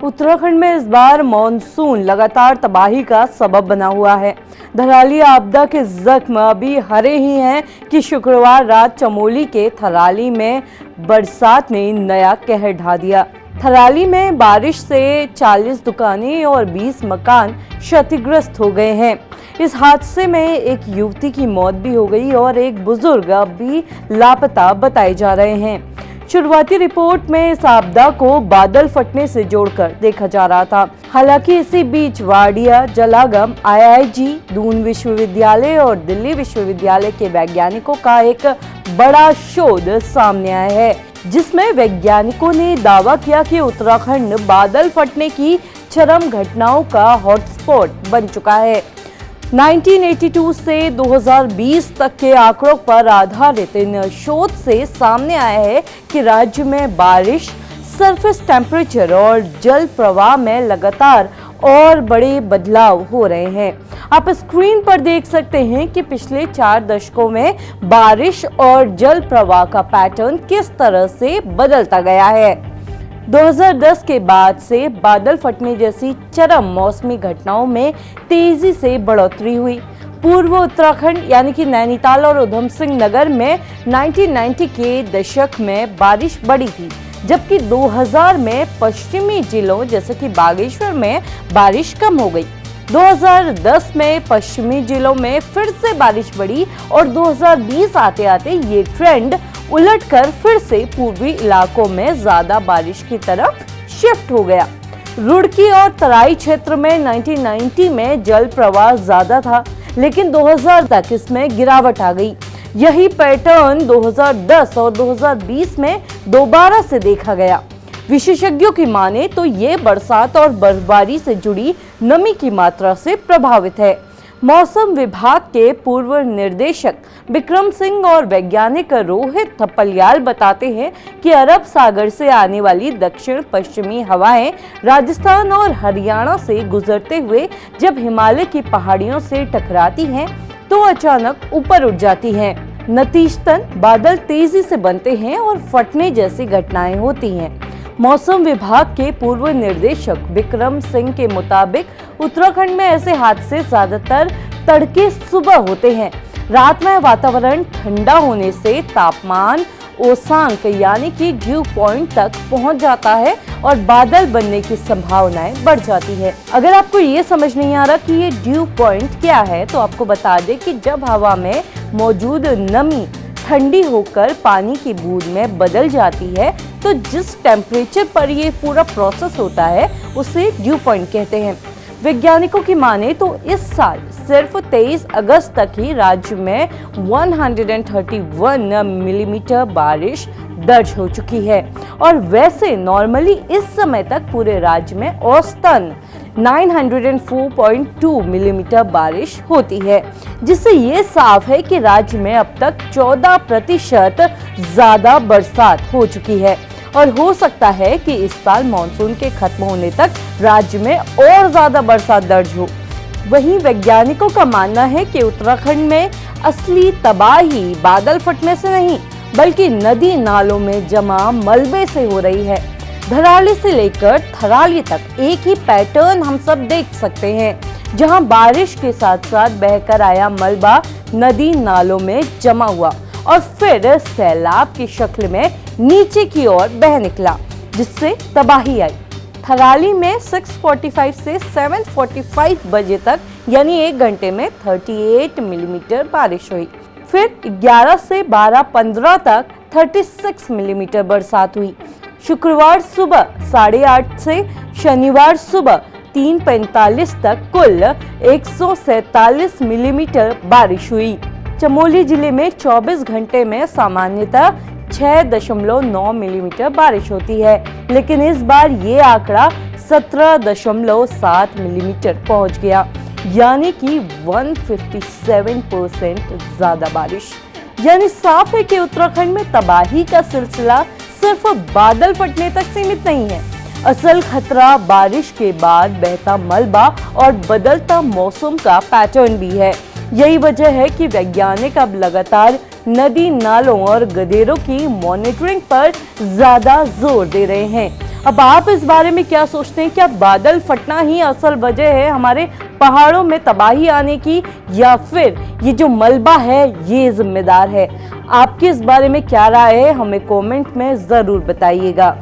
उत्तराखंड में इस बार मॉनसून लगातार तबाही का सबब बना हुआ है। धराली आपदा के जख्म अभी हरे ही हैं कि शुक्रवार रात चमोली के थराली में बरसात ने नया कहर ढा दिया। थराली में बारिश से 40 दुकानें और 20 मकान क्षतिग्रस्त हो गए हैं। इस हादसे में एक युवती की मौत भी हो गई और एक बुजुर्ग अब भी लापता बताए जा रहे हैं। शुरुआती रिपोर्ट में इस आपदा को बादल फटने से जोड़कर देखा जा रहा था। हालांकि इसी बीच वाडिया, जलागम, IIG, दून विश्वविद्यालय और दिल्ली विश्वविद्यालय के वैज्ञानिकों का एक बड़ा शोध सामने आया है, जिसमें वैज्ञानिकों ने दावा किया कि उत्तराखंड बादल फटने की चरम घटनाओं का हॉटस्पॉट बन चुका है। 1982 से 2020 तक के आंकड़ों पर आधारित इन शोध से सामने आया है कि राज्य में बारिश, सरफेस टेम्परेचर और जल प्रवाह में लगातार और बड़े बदलाव हो रहे हैं। आप स्क्रीन पर देख सकते हैं कि पिछले 4 दशकों में बारिश और जल प्रवाह का पैटर्न किस तरह से बदलता गया है। 2010 के बाद से बादल फटने जैसी चरम मौसमी घटनाओं में तेजी से बढ़ोतरी हुई। पूर्व उत्तराखंड यानी कि नैनीताल और उधम सिंह नगर में 1990 के दशक में बारिश बढ़ी थी, जबकि 2000 में पश्चिमी जिलों जैसे कि बागेश्वर में बारिश कम हो गई। 2010 में पश्चिमी जिलों में फिर से बारिश बढ़ी और 2020 आते आते ये ट्रेंड उलटकर फिर से पूर्वी इलाकों में ज्यादा बारिश की तरफ शिफ्ट हो गया। रुड़की और तराई क्षेत्र में 1990 में जल प्रवाह ज्यादा था, लेकिन 2000 तक इसमें गिरावट आ गई। यही पैटर्न 2010 और 2020 में दोबारा से देखा गया। विशेषज्ञों की माने तो ये बरसात और बर्फबारी से जुड़ी नमी की मात्रा से प्रभावित है। मौसम विभाग के पूर्व निदेशक विक्रम सिंह और वैज्ञानिक रोहित थपलियाल बताते हैं कि अरब सागर से आने वाली दक्षिण पश्चिमी हवाएं राजस्थान और हरियाणा से गुजरते हुए जब हिमालय की पहाड़ियों से टकराती हैं तो अचानक ऊपर उठ जाती हैं। नतीजतन बादल तेजी से बनते हैं और फटने जैसी घटनाएं होती हैं। मौसम विभाग के पूर्व निर्देशक विक्रम सिंह के मुताबिक उत्तराखंड में ऐसे हादसे ज्यादातर तड़के सुबह होते हैं। रात में वातावरण ठंडा होने से तापमान ओसांक यानी कि ड्यू पॉइंट तक पहुंच जाता है और बादल बनने की संभावनाएं बढ़ जाती है। अगर आपको ये समझ नहीं आ रहा कि ये ड्यू पॉइंट क्या है, तो आपको बता दें कि जब हवा में मौजूद नमी ठंडी होकर पानी की बूंद में बदल जाती है तो जिस टेम्परेचर पर ये पूरा प्रोसेस होता है उसे ड्यू पॉइंट कहते हैं। वैज्ञानिकों की माने तो इस साल सिर्फ 23 अगस्त तक ही राज्य में 131 मिलीमीटर बारिश दर्ज हो चुकी है और वैसे नॉर्मली इस समय तक पूरे राज्य में औसतन 904.2 मिलीमीटर बारिश होती है, जिससे ये साफ है कि राज्य में अब तक 14% ज्यादा बरसात हो चुकी है और हो सकता है कि इस साल मानसून के खत्म होने तक राज्य में और ज्यादा बरसात दर्ज हो। वहीं वैज्ञानिकों का मानना है कि उत्तराखंड में असली तबाही बादल फटने से नहीं बल्कि नदी नालों में जमा मलबे से हो रही है। धराली से लेकर थराली तक एक ही पैटर्न हम सब देख सकते हैं, जहां बारिश के साथ साथ बहकर आया मलबा नदी नालों में जमा हुआ और फिर सैलाब की शक्ल में नीचे की ओर बह निकला, जिससे तबाही आई। थराली में 6:45 से 7:45 बजे तक यानी 1 घंटे में 38 मिलीमीटर बारिश हुई। फिर 11 से 12:15 तक 36 मिलीमीटर बरसात हुई। शुक्रवार सुबह 8:30 से शनिवार सुबह 3:45 तक कुल 147 मिलीमीटर बारिश हुई। चमोली जिले में 24 घंटे में सामान्यतः 6.9 मिलीमीटर बारिश होती है, लेकिन इस बार ये आंकड़ा 17.7 मिलीमीटर पहुंच गया, यानी कि 157% ज्यादा बारिश। यानी साफ है कि उत्तराखंड में तबाही का सिलसिला सिर्फ बादल फटने तक सीमित नहीं है। असल खतरा बारिश के बाद बहता मलबा और बदलता मौसम का पैटर्न भी है। यही वजह है कि वैज्ञानिक अब लगातार नदी नालों और गदेरों की मॉनिटरिंग पर ज्यादा जोर दे रहे हैं। अब आप इस बारे में क्या सोचते हैं? क्या बादल फटना ही असल वजह है हमारे पहाड़ों में तबाही आने की, या फिर ये जो मलबा है ये जिम्मेदार है? आपकी इस बारे में क्या राय है, हमें कमेंट में जरूर बताइएगा।